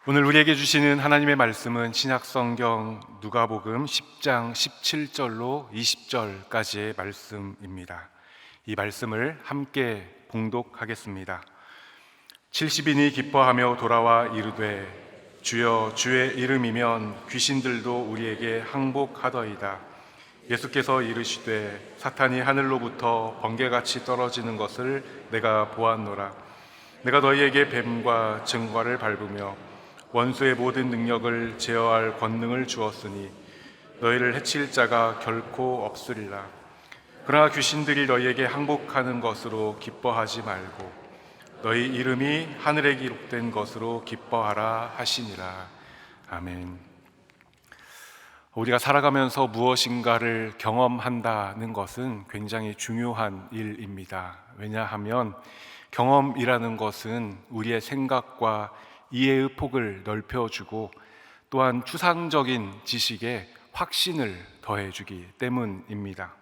오늘 우리에게 주시는 하나님의 말씀은 신약성경 누가복음 10장 17절로 20절까지의 말씀입니다. 이 말씀을 함께 봉독하겠습니다. 70인이 기뻐하며 돌아와 이르되 주여 주의 이름이면 귀신들도 우리에게 항복하더이다. 예수께서 이르시되 사탄이 하늘로부터 번개같이 떨어지는 것을 내가 보았노라. 내가 너희에게 뱀과 증거를 밟으며 원수의 모든 능력을 제어할 권능을 주었으니 너희를 해칠 자가 결코 없으리라. 그러나 귀신들이 너희에게 항복하는 것으로 기뻐하지 말고 너희 이름이 하늘에 기록된 것으로 기뻐하라 하시니라. 아멘. 우리가 살아가면서 무엇인가를 경험한다는 것은 굉장히 중요한 일입니다. 왜냐하면 경험이라는 것은 우리의 생각과 이해의 폭을 넓혀주고 또한 추상적인 지식에 확신을 더해주기 때문입니다.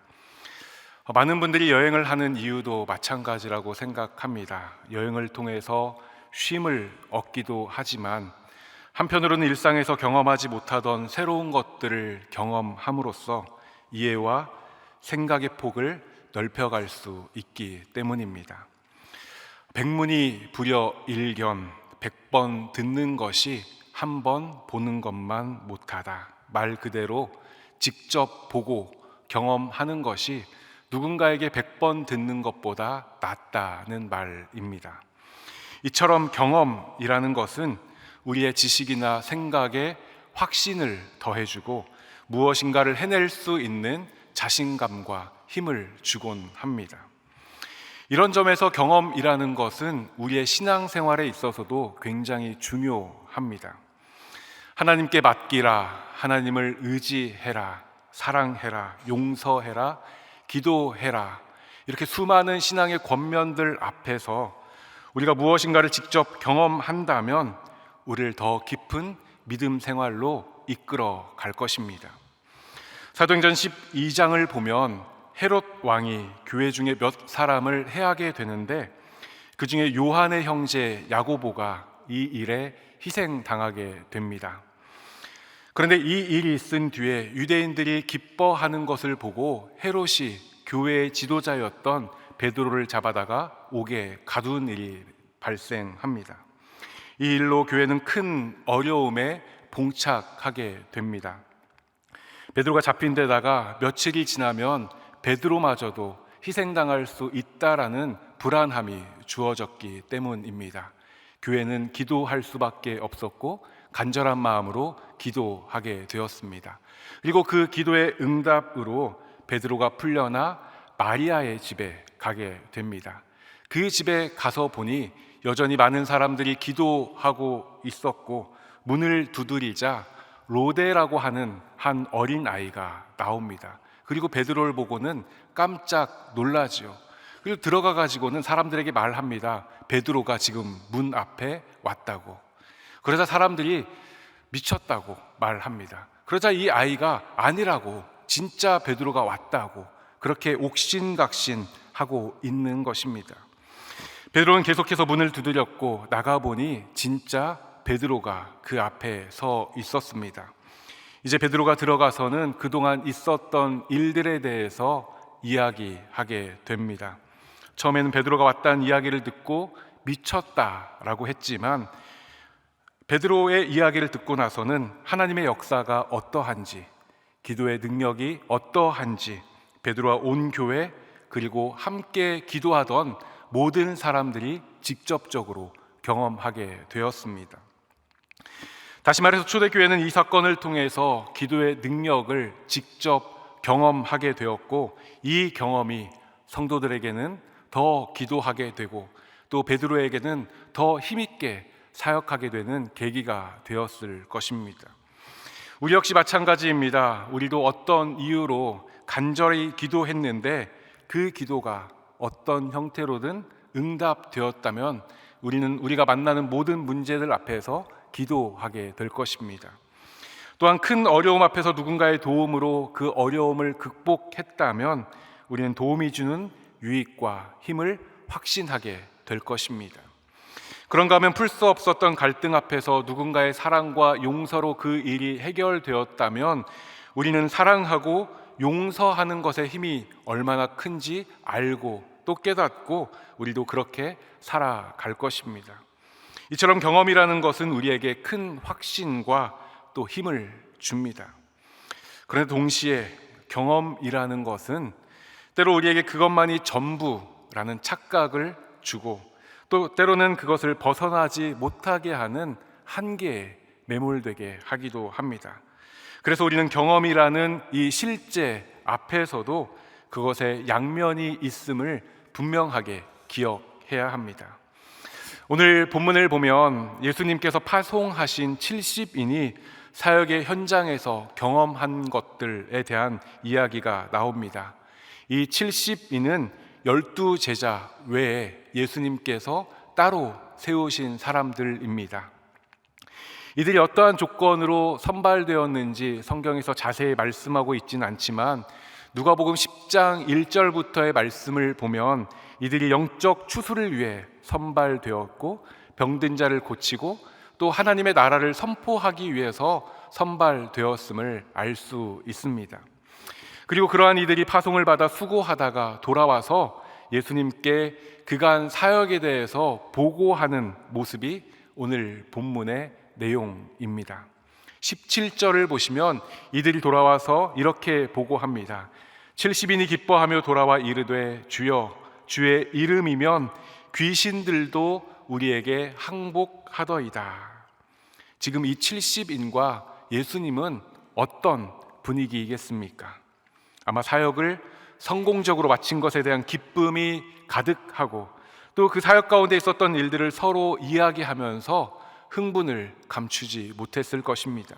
많은 분들이 여행을 하는 이유도 마찬가지라고 생각합니다. 여행을 통해서 쉼을 얻기도 하지만 한편으로는 일상에서 경험하지 못하던 새로운 것들을 경험함으로써 이해와 생각의 폭을 넓혀갈 수 있기 때문입니다. 백문이 불여일견, 100번 듣는 것이 한 번 보는 것만 못하다. 말 그대로 직접 보고 경험하는 것이 누군가에게 100번 듣는 것보다 낫다는 말입니다. 이처럼 경험이라는 것은 우리의 지식이나 생각에 확신을 더해주고 무엇인가를 해낼 수 있는 자신감과 힘을 주곤 합니다. 이런 점에서 경험이라는 것은 우리의 신앙생활에 있어서도 굉장히 중요합니다. 하나님께 맡기라, 하나님을 의지해라, 사랑해라, 용서해라, 기도해라, 이렇게 수많은 신앙의 권면들 앞에서 우리가 무엇인가를 직접 경험한다면 우리를 더 깊은 믿음 생활로 이끌어 갈 것입니다. 사도행전 12장을 보면 헤롯 왕이 교회 중에 몇 사람을 해하게 되는데 그 중에 요한의 형제 야고보가 이 일에 희생당하게 됩니다. 그런데 이 일이 있은 뒤에 유대인들이 기뻐하는 것을 보고 헤롯이 교회의 지도자였던 베드로를 잡아다가 옥에 가두는 일이 발생합니다. 이 일로 교회는 큰 어려움에 봉착하게 됩니다. 베드로가 잡힌 데다가 며칠이 지나면 베드로마저도 희생당할 수 있다라는 불안함이 주어졌기 때문입니다. 교회는 기도할 수밖에 없었고 간절한 마음으로 기도하게 되었습니다. 그리고 그 기도의 응답으로 베드로가 풀려나 마리아의 집에 가게 됩니다. 그 집에 가서 보니 여전히 많은 사람들이 기도하고 있었고 문을 두드리자 로데라고 하는 한 어린 아이가 나옵니다. 그리고 베드로를 보고는 깜짝 놀라지요. 그리고 들어가 가지고는 사람들에게 말합니다. 베드로가 지금 문 앞에 왔다고. 그러자 사람들이 미쳤다고 말합니다. 그러자 이 아이가 아니라고, 진짜 베드로가 왔다고 그렇게 옥신각신하고 있는 것입니다. 베드로는 계속해서 문을 두드렸고 나가보니 진짜 베드로가 그 앞에 서 있었습니다. 이제 베드로가 들어가서는 그동안 있었던 일들에 대해서 이야기하게 됩니다. 처음에는 베드로가 왔다는 이야기를 듣고 미쳤다라고 했지만 베드로의 이야기를 듣고 나서는 하나님의 역사가 어떠한지, 기도의 능력이 어떠한지 베드로와 온 교회 그리고 함께 기도하던 모든 사람들이 직접적으로 경험하게 되었습니다. 다시 말해서 초대교회는 이 사건을 통해서 기도의 능력을 직접 경험하게 되었고 이 경험이 성도들에게는 더 기도하게 되고 또 베드로에게는 더 힘있게 사역하게 되는 계기가 되었을 것입니다. 우리 역시 마찬가지입니다. 우리도 어떤 이유로 간절히 기도했는데 그 기도가 어떤 형태로든 응답되었다면 우리는 우리가 만나는 모든 문제들 앞에서 기도하게 될 것입니다. 또한 큰 어려움 앞에서 누군가의 도움으로 그 어려움을 극복했다면 우리는 도움이 주는 유익과 힘을 확신하게 될 것입니다. 그런가 하면 풀 수 없었던 갈등 앞에서 누군가의 사랑과 용서로 그 일이 해결되었다면 우리는 사랑하고 용서하는 것의 힘이 얼마나 큰지 알고 또 깨닫고 우리도 그렇게 살아갈 것입니다. 이처럼 경험이라는 것은 우리에게 큰 확신과 또 힘을 줍니다. 그런데 동시에 경험이라는 것은 때로 우리에게 그것만이 전부라는 착각을 주고 또 때로는 그것을 벗어나지 못하게 하는 한계에 매몰되게 하기도 합니다. 그래서 우리는 경험이라는 이 실제 앞에서도 그것의 양면이 있음을 분명하게 기억해야 합니다. 오늘 본문을 보면 예수님께서 파송하신 70인이 사역의 현장에서 경험한 것들에 대한 이야기가 나옵니다. 이 70인은 12제자 외에 예수님께서 따로 세우신 사람들입니다. 이들이 어떠한 조건으로 선발되었는지 성경에서 자세히 말씀하고 있지는 않지만 누가복음 10장 1절부터의 말씀을 보면 이들이 영적 추수를 위해 선발되었고 병든 자를 고치고 또 하나님의 나라를 선포하기 위해서 선발되었음을 알 수 있습니다. 그리고 그러한 이들이 파송을 받아 수고하다가 돌아와서 예수님께 그간 사역에 대해서 보고하는 모습이 오늘 본문의 내용입니다. 17절을 보시면 이들이 돌아와서 이렇게 보고합니다. 70인이 기뻐하며 돌아와 이르되 주여 주의 이름이면 귀신들도 우리에게 항복하더이다. 지금 이 70인과 예수님은 어떤 분위기이겠습니까? 아마 사역을 성공적으로 마친 것에 대한 기쁨이 가득하고 또 그 사역 가운데 있었던 일들을 서로 이야기하면서 흥분을 감추지 못했을 것입니다.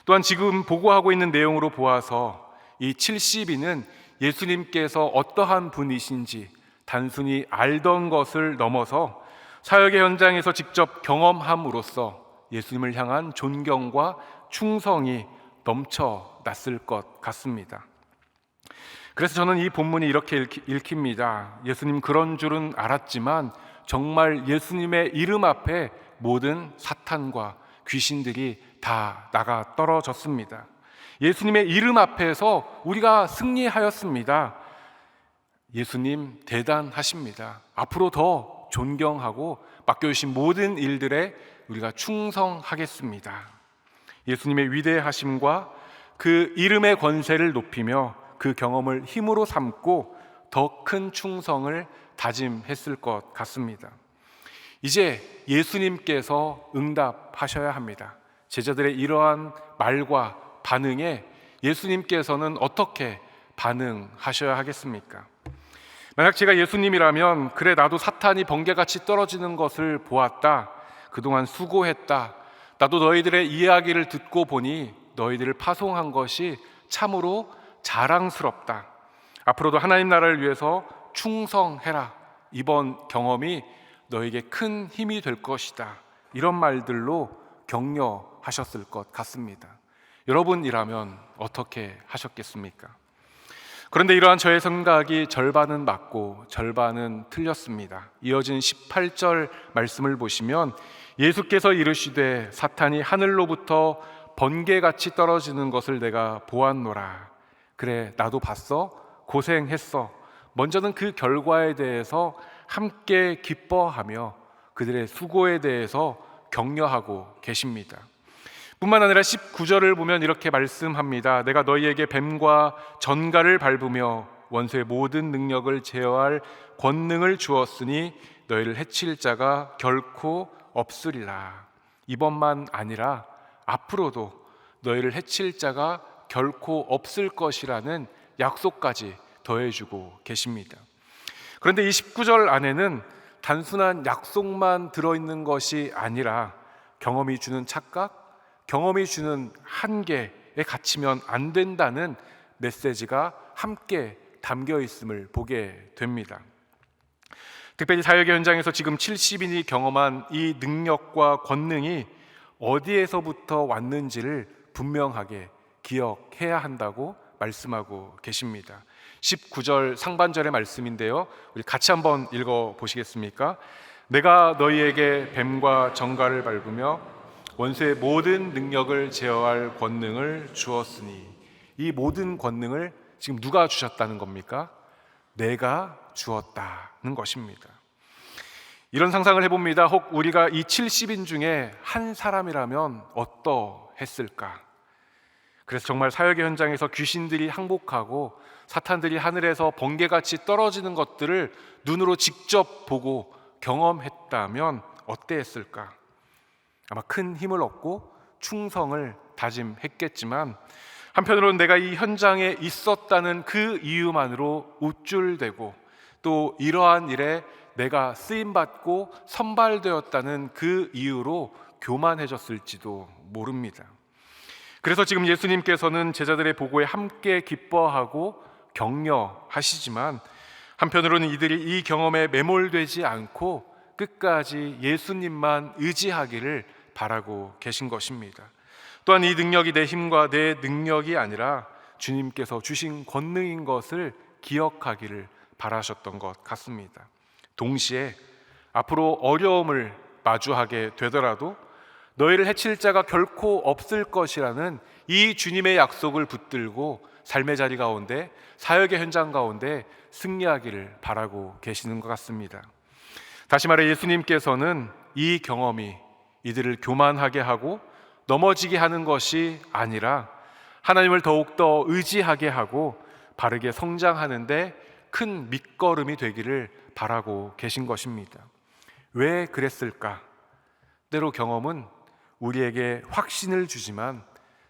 또한 지금 보고하고 있는 내용으로 보아서 이 70인은 예수님께서 어떠한 분이신지 단순히 알던 것을 넘어서 사역의 현장에서 직접 경험함으로써 예수님을 향한 존경과 충성이 넘쳐났을 것 같습니다. 그래서 저는 이 본문이 이렇게 읽힙니다. 예수님 그런 줄은 알았지만 정말 예수님의 이름 앞에 모든 사탄과 귀신들이 다 나가 떨어졌습니다. 예수님의 이름 앞에서 우리가 승리하였습니다. 예수님 대단하십니다. 앞으로 더 존경하고 맡겨주신 모든 일들에 우리가 충성하겠습니다. 예수님의 위대하심과 그 이름의 권세를 높이며 그 경험을 힘으로 삼고 더 큰 충성을 다짐했을 것 같습니다. 이제 예수님께서 응답하셔야 합니다. 제자들의 이러한 말과 반응에 예수님께서는 어떻게 반응하셔야 하겠습니까? 만약 제가 예수님이라면 그래 나도 사탄이 번개같이 떨어지는 것을 보았다. 그동안 수고했다. 나도 너희들의 이야기를 듣고 보니 너희들을 파송한 것이 참으로 자랑스럽다. 앞으로도 하나님 나라를 위해서 충성해라. 이번 경험이 너에게 큰 힘이 될 것이다. 이런 말들로 격려하셨을 것 같습니다. 여러분이라면 어떻게 하셨겠습니까? 그런데 이러한 저의 생각이 절반은 맞고 절반은 틀렸습니다. 이어진 18절 말씀을 보시면 예수께서 이르시되 사탄이 하늘로부터 번개같이 떨어지는 것을 내가 보았노라. 그래 나도 봤어. 고생했어. 먼저는 그 결과에 대해서 함께 기뻐하며 그들의 수고에 대해서 격려하고 계십니다. 뿐만 아니라 19절을 보면 이렇게 말씀합니다. 내가 너희에게 뱀과 전갈을 밟으며 원수의 모든 능력을 제어할 권능을 주었으니 너희를 해칠 자가 결코 없으리라. 이번만 아니라 앞으로도 너희를 해칠 자가 결코 없을 것이라는 약속까지 더해주고 계십니다. 그런데 이 19절 안에는 단순한 약속만 들어있는 것이 아니라 경험이 주는 착각, 경험이 주는 한계에 갇히면 안 된다는 메시지가 함께 담겨 있음을 보게 됩니다. 특별히 사역의 현장에서 지금 70인이 경험한 이 능력과 권능이 어디에서부터 왔는지를 분명하게 기억해야 한다고 말씀하고 계십니다. 19절 상반절의 말씀인데요, 우리 같이 한번 읽어 보시겠습니까? 내가 너희에게 뱀과 정갈을 밟으며 원수의 모든 능력을 제어할 권능을 주었으니, 이 모든 권능을 지금 누가 주셨다는 겁니까? 내가 주었다는 것입니다. 이런 상상을 해봅니다. 혹 우리가 이 70인 중에 한 사람이라면 어떠했을까? 그래서 정말 사역의 현장에서 귀신들이 항복하고 사탄들이 하늘에서 번개같이 떨어지는 것들을 눈으로 직접 보고 경험했다면 어땠을까? 아마 큰 힘을 얻고 충성을 다짐했겠지만, 한편으로는 내가 이 현장에 있었다는 그 이유만으로 우쭐대고, 또 이러한 일에 내가 쓰임받고 선발되었다는 그 이유로 교만해졌을지도 모릅니다. 그래서 지금 예수님께서는 제자들의 보고에 함께 기뻐하고 격려하시지만, 한편으로는 이들이 이 경험에 매몰되지 않고 끝까지 예수님만 의지하기를 바라고 계신 것입니다. 또한 이 능력이 내 힘과 내 능력이 아니라 주님께서 주신 권능인 것을 기억하기를 바라셨던 것 같습니다. 동시에 앞으로 어려움을 마주하게 되더라도 너희를 해칠 자가 결코 없을 것이라는 이 주님의 약속을 붙들고 삶의 자리 가운데, 사역의 현장 가운데 승리하기를 바라고 계시는 것 같습니다. 다시 말해 예수님께서는 이 경험이 이들을 교만하게 하고 넘어지게 하는 것이 아니라 하나님을 더욱더 의지하게 하고 바르게 성장하는데 큰 밑거름이 되기를 바라고 계신 것입니다. 왜 그랬을까? 때로 경험은 우리에게 확신을 주지만,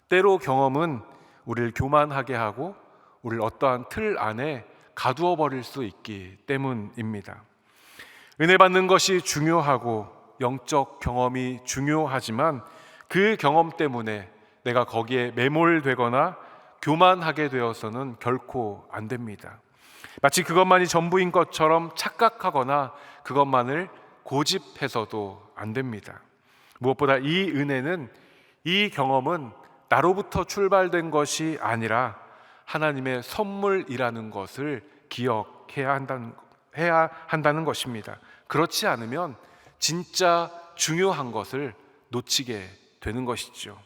때로 경험은 우리를 교만하게 하고 우리를 어떠한 틀 안에 가두어 버릴 수 있기 때문입니다. 은혜 받는 것이 중요하고 영적 경험이 중요하지만, 그 경험 때문에 내가 거기에 매몰되거나 교만하게 되어서는 결코 안 됩니다. 마치 그것만이 전부인 것처럼 착각하거나 그것만을 고집해서도 안 됩니다. 무엇보다 이 은혜는, 이 경험은 나로부터 출발된 것이 아니라 하나님의 선물이라는 것을 기억해야 한다는 것입니다. 그렇지 않으면 진짜 중요한 것을 놓치게 되는 것이죠.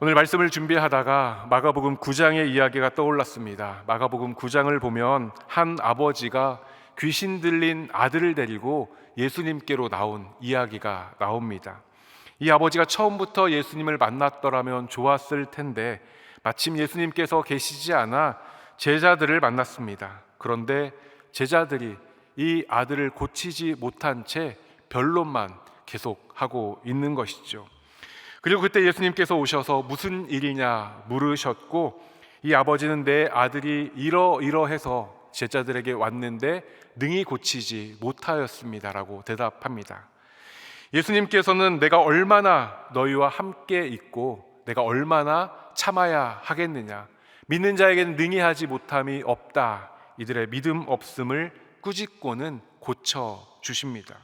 오늘 말씀을 준비하다가 마가복음 9장의 이야기가 떠올랐습니다. 마가복음 9장을 보면 한 아버지가 귀신 들린 아들을 데리고 예수님께로 나온 이야기가 나옵니다. 이 아버지가 처음부터 예수님을 만났더라면 좋았을 텐데 마침 예수님께서 계시지 않아 제자들을 만났습니다. 그런데 제자들이 이 아들을 고치지 못한 채 변론만 계속하고 있는 것이죠. 그리고 그때 예수님께서 오셔서 무슨 일이냐 물으셨고, 이 아버지는 내 아들이 이러이러해서 제자들에게 왔는데 능히 고치지 못하였습니다라고 대답합니다. 예수님께서는 내가 얼마나 너희와 함께 있고 내가 얼마나 참아야 하겠느냐, 믿는 자에게는 능히 하지 못함이 없다, 이들의 믿음 없음을 꾸짖고는 고쳐주십니다.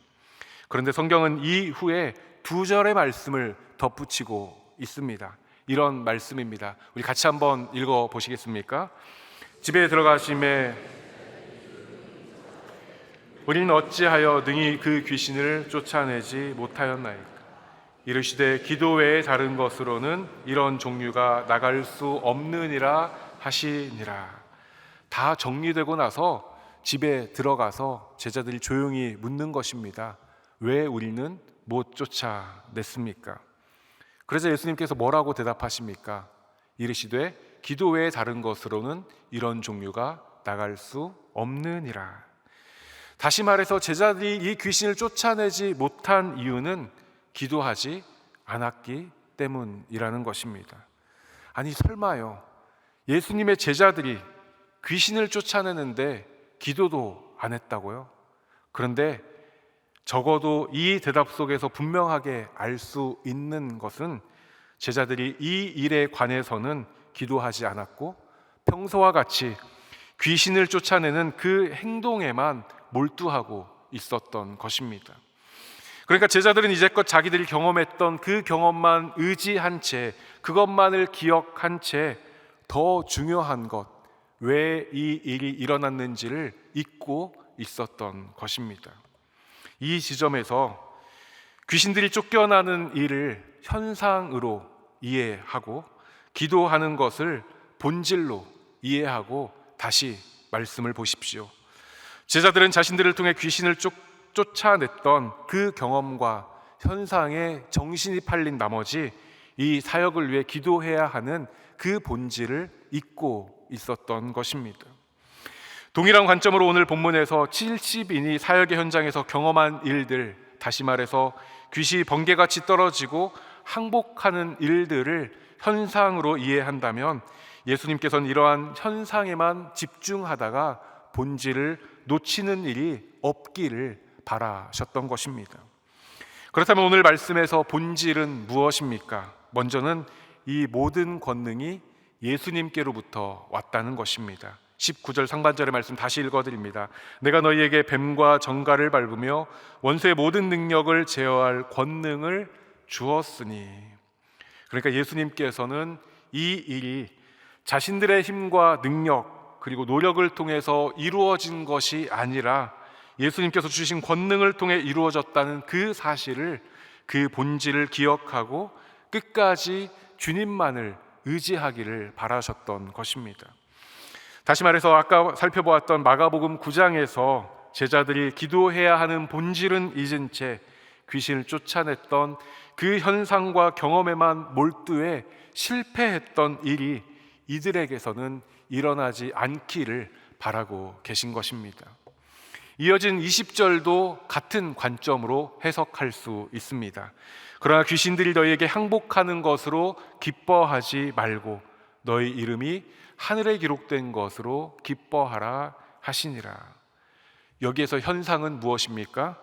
그런데 성경은 이후에 두 절의 말씀을 덧붙이고 있습니다. 이런 말씀입니다. 우리 같이 한번 읽어보시겠습니까? 집에 들어가심에 우리는 어찌하여 능히 그 귀신을 쫓아내지 못하였나이까? 이르시되 기도 외에 다른 것으로는 이런 종류가 나갈 수 없느니라 하시니라. 다 정리되고 나서 집에 들어가서 제자들이 조용히 묻는 것입니다. 왜 우리는 못 쫓아냈습니까? 그래서 예수님께서 뭐라고 대답하십니까? 이르시되 기도 외에 다른 것으로는 이런 종류가 나갈 수 없느니라. 다시 말해서 제자들이 이 귀신을 쫓아내지 못한 이유는 기도하지 않았기 때문이라는 것입니다. 아니 설마요, 예수님의 제자들이 귀신을 쫓아내는데 기도도 안 했다고요? 그런데 적어도 이 대답 속에서 분명하게 알 수 있는 것은 제자들이 이 일에 관해서는 기도하지 않았고 평소와 같이 귀신을 쫓아내는 그 행동에만 몰두하고 있었던 것입니다. 그러니까 제자들은 이제껏 자기들이 경험했던 그 경험만 의지한 채, 그것만을 기억한 채 더 중요한 것, 왜 이 일이 일어났는지를 잊고 있었던 것입니다. 이 지점에서 귀신들이 쫓겨나는 일을 현상으로 이해하고 기도하는 것을 본질로 이해하고 다시 말씀을 보십시오. 제자들은 자신들을 통해 귀신을 쫓아냈던 그 경험과 현상에 정신이 팔린 나머지 이 사역을 위해 기도해야 하는 그 본질을 잊고 있었던 것입니다. 동일한 관점으로 오늘 본문에서 70인이 사역의 현장에서 경험한 일들, 다시 말해서 귀신이 번개같이 떨어지고 항복하는 일들을 현상으로 이해한다면 예수님께서는 이러한 현상에만 집중하다가 본질을 놓치는 일이 없기를 바라셨던 것입니다. 그렇다면 오늘 말씀에서 본질은 무엇입니까? 먼저는 이 모든 권능이 예수님께로부터 왔다는 것입니다. 19절 상반절의 말씀 다시 읽어드립니다. 내가 너희에게 뱀과 정갈을 밟으며 원수의 모든 능력을 제어할 권능을 주었으니. 그러니까 예수님께서는 이 일이 자신들의 힘과 능력 그리고 노력을 통해서 이루어진 것이 아니라 예수님께서 주신 권능을 통해 이루어졌다는 그 사실을, 그 본질을 기억하고 끝까지 주님만을 의지하기를 바라셨던 것입니다. 다시 말해서 아까 살펴보았던 마가복음 9장에서 제자들이 기도해야 하는 본질은 잊은 채 귀신을 쫓아냈던 그 현상과 경험에만 몰두해 실패했던 일이 이들에게서는 일어나지 않기를 바라고 계신 것입니다. 이어진 20절도 같은 관점으로 해석할 수 있습니다. 그러나 귀신들이 너희에게 항복하는 것으로 기뻐하지 말고 너희 이름이 하늘에 기록된 것으로 기뻐하라 하시니라. 여기에서 현상은 무엇입니까?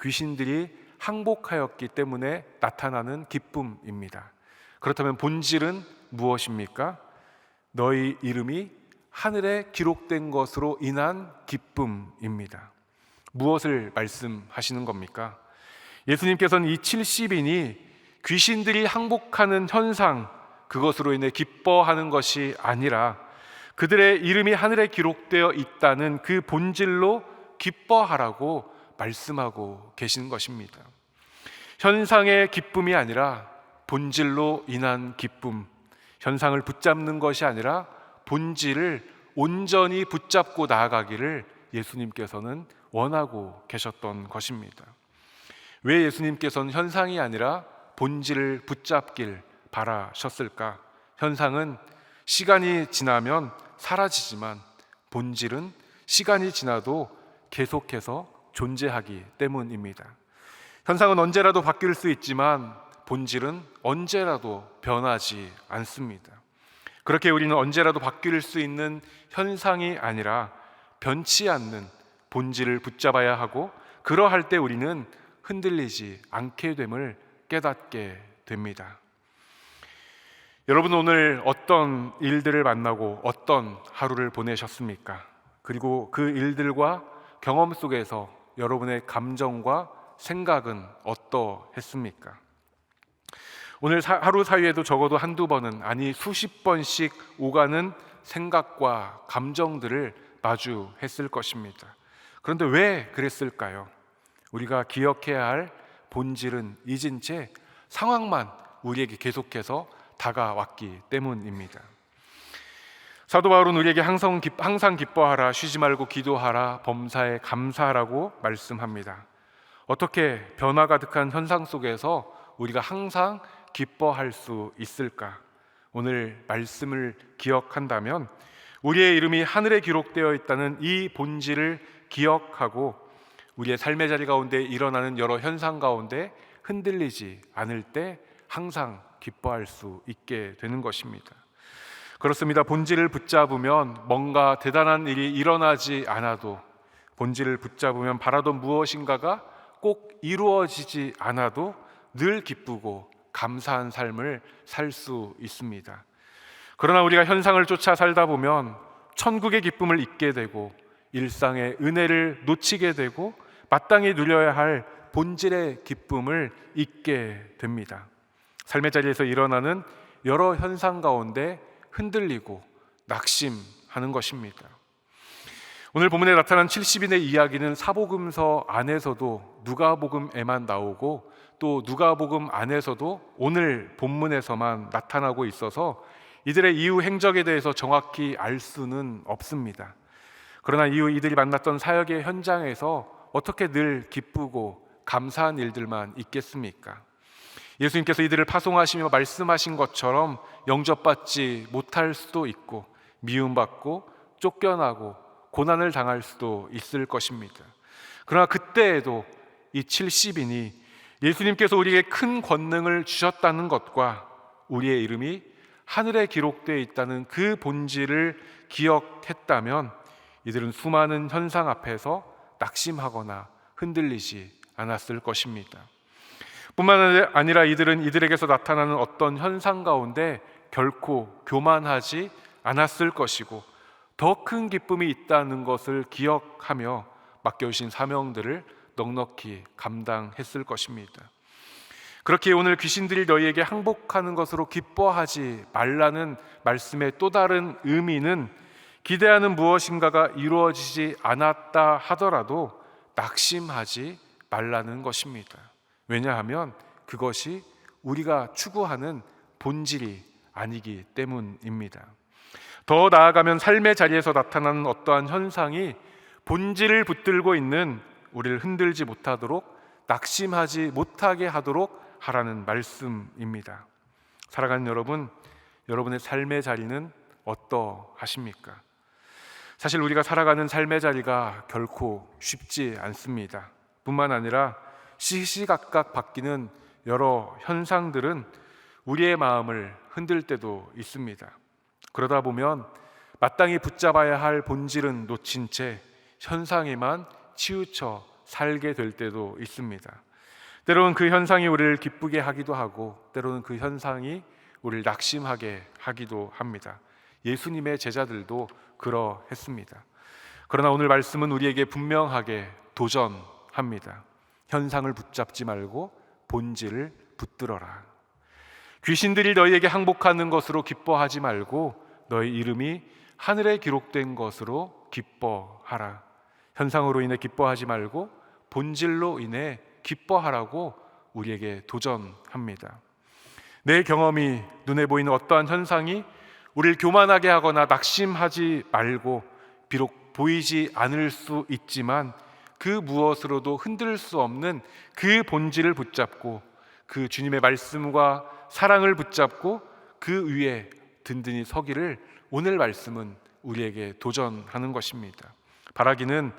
귀신들이 항복하였기 때문에 나타나는 기쁨입니다. 그렇다면 본질은 무엇입니까? 너희 이름이 하늘에 기록된 것으로 인한 기쁨입니다. 무엇을 말씀하시는 겁니까? 예수님께서는 이 70인이 귀신들이 항복하는 현상, 그것으로 인해 기뻐하는 것이 아니라 그들의 이름이 하늘에 기록되어 있다는 그 본질로 기뻐하라고 말씀하고 계신 것입니다. 현상의 기쁨이 아니라 본질로 인한 기쁨, 현상을 붙잡는 것이 아니라 본질을 온전히 붙잡고 나아가기를 예수님께서는 원하고 계셨던 것입니다. 왜 예수님께서는 현상이 아니라 본질을 붙잡길 바라셨을까? 현상은 시간이 지나면 사라지지만 본질은 시간이 지나도 계속해서 존재하기 때문입니다. 현상은 언제라도 바뀔 수 있지만 본질은 언제라도 변하지 않습니다. 그렇게 우리는 언제라도 바뀔 수 있는 현상이 아니라 변치 않는 본질을 붙잡아야 하고, 그러할 때 우리는 흔들리지 않게 됨을 깨닫게 됩니다. 여러분, 오늘 어떤 일들을 만나고 어떤 하루를 보내셨습니까? 그리고 그 일들과 경험 속에서 여러분의 감정과 생각은 어떠했습니까? 오늘 하루 사이에도 적어도 한두 번은, 아니 수십 번씩 오가는 생각과 감정들을 마주했을 것입니다. 그런데 왜 그랬을까요? 우리가 기억해야 할 본질은 잊은 채 상황만 우리에게 계속해서 다가왔기 때문입니다. 사도 바울은 우리에게 항상 기뻐하라, 쉬지 말고 기도하라, 범사에 감사하라고 말씀합니다. 어떻게 변화 가득한 현상 속에서 우리가 항상 기뻐할 수 있을까? 오늘 말씀을 기억한다면 우리의 이름이 하늘에 기록되어 있다는 이 본질을 기억하고 우리의 삶의 자리 가운데 일어나는 여러 현상 가운데 흔들리지 않을 때 항상 기뻐할 수 있게 되는 것입니다. 그렇습니다. 본질을 붙잡으면 뭔가 대단한 일이 일어나지 않아도, 본질을 붙잡으면 바라던 무엇인가가 꼭 이루어지지 않아도 늘 기쁘고 감사한 삶을 살 수 있습니다. 그러나 우리가 현상을 쫓아 살다 보면 천국의 기쁨을 잊게 되고 일상의 은혜를 놓치게 되고 마땅히 누려야 할 본질의 기쁨을 잊게 됩니다. 삶의 자리에서 일어나는 여러 현상 가운데 흔들리고 낙심하는 것입니다. 오늘 본문에 나타난 70인의 이야기는 사복음서 안에서도 누가복음에만 나오고 또 누가복음 안에서도 오늘 본문에서만 나타나고 있어서 이들의 이후 행적에 대해서 정확히 알 수는 없습니다. 그러나 이후 이들이 만났던 사역의 현장에서 어떻게 늘 기쁘고 감사한 일들만 있겠습니까? 예수님께서 이들을 파송하시며 말씀하신 것처럼 영접받지 못할 수도 있고 미움받고 쫓겨나고 고난을 당할 수도 있을 것입니다. 그러나 그때에도 이 70인이 예수님께서 우리에게 큰 권능을 주셨다는 것과 우리의 이름이 하늘에 기록되어 있다는 그 본질을 기억했다면 이들은 수많은 현상 앞에서 낙심하거나 흔들리지 않았을 것입니다. 뿐만 아니라 이들은 이들에게서 나타나는 어떤 현상 가운데 결코 교만하지 않았을 것이고 더 큰 기쁨이 있다는 것을 기억하며 맡겨주신 사명들을 넉넉히 감당했을 것입니다. 그렇게 오늘 귀신들이 너희에게 항복하는 것으로 기뻐하지 말라는 말씀의 또 다른 의미는 기대하는 무엇인가가 이루어지지 않았다 하더라도 낙심하지 말라는 것입니다. 왜냐하면 그것이 우리가 추구하는 본질이 아니기 때문입니다. 더 나아가면 삶의 자리에서 나타나는 어떠한 현상이 본질을 붙들고 있는 우리를 흔들지 못하도록 낙심하지 못하게 하도록 하라는 말씀입니다. 사랑하는 여러분, 여러분의 삶의 자리는 어떠하십니까? 사실 우리가 살아가는 삶의 자리가 결코 쉽지 않습니다. 뿐만 아니라 시시각각 바뀌는 여러 현상들은 우리의 마음을 흔들 때도 있습니다. 그러다 보면 마땅히 붙잡아야 할 본질은 놓친 채 현상에만 치우쳐 살게 될 때도 있습니다. 때로는 그 현상이 우리를 기쁘게 하기도 하고 때로는 그 현상이 우리를 낙심하게 하기도 합니다. 예수님의 제자들도 그러했습니다. 그러나 오늘 말씀은 우리에게 분명하게 도전합니다. 현상을 붙잡지 말고 본질을 붙들어라. 귀신들이 너희에게 항복하는 것으로 기뻐하지 말고 너희 이름이 하늘에 기록된 것으로 기뻐하라. 현상으로 인해 기뻐하지 말고 본질로 인해 기뻐하라고 우리에게 도전합니다. 내 경험이 눈에 보이는 어떠한 현상이 우리를 교만하게 하거나 낙심하지 말고 비록 보이지 않을 수 있지만 그 무엇으로도 흔들 수 없는 그 본질을 붙잡고 그 주님의 말씀과 사랑을 붙잡고 그 위에 든든히 서기를 오늘 말씀은 우리에게 도전하는 것입니다. 바라기는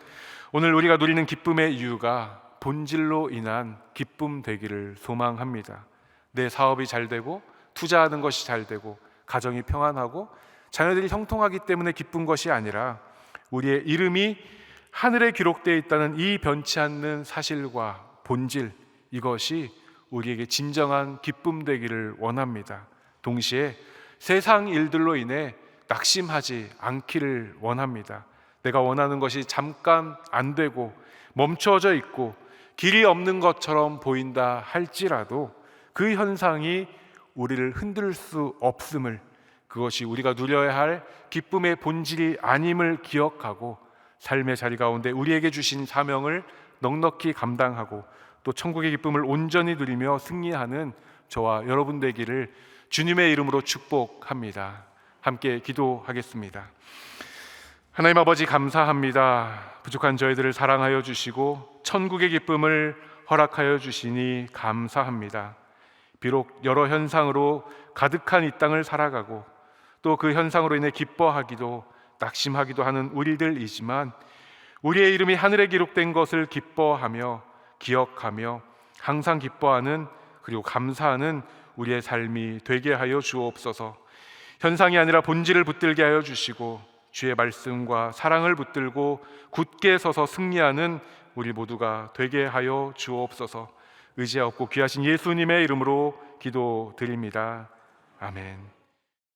오늘 우리가 누리는 기쁨의 이유가 본질로 인한 기쁨 되기를 소망합니다. 내 사업이 잘 되고 투자하는 것이 잘 되고 가정이 평안하고 자녀들이 형통하기 때문에 기쁜 것이 아니라 우리의 이름이 하늘에 기록되어 있다는 이 변치 않는 사실과 본질, 이것이 우리에게 진정한 기쁨 되기를 원합니다. 동시에 세상 일들로 인해 낙심하지 않기를 원합니다. 내가 원하는 것이 잠깐 안 되고 멈춰져 있고 길이 없는 것처럼 보인다 할지라도 그 현상이 우리를 흔들 수 없음을, 그것이 우리가 누려야 할 기쁨의 본질이 아님을 기억하고 삶의 자리 가운데 우리에게 주신 사명을 넉넉히 감당하고 또 천국의 기쁨을 온전히 누리며 승리하는 저와 여러분 되기를 주님의 이름으로 축복합니다. 함께 기도하겠습니다. 하나님 아버지, 감사합니다. 부족한 저희들을 사랑하여 주시고 천국의 기쁨을 허락하여 주시니 감사합니다. 비록 여러 현상으로 가득한 이 땅을 살아가고 또 그 현상으로 인해 기뻐하기도 낙심하기도 하는 우리들이지만 우리의 이름이 하늘에 기록된 것을 기뻐하며 기억하며 항상 기뻐하는 그리고 감사하는 우리의 삶이 되게 하여 주옵소서. 현상이 아니라 본질을 붙들게 하여 주시고 주의 말씀과 사랑을 붙들고 굳게 서서 승리하는 우리 모두가 되게 하여 주옵소서. 의지하옵고 귀하신 예수님의 이름으로 기도드립니다. 아멘.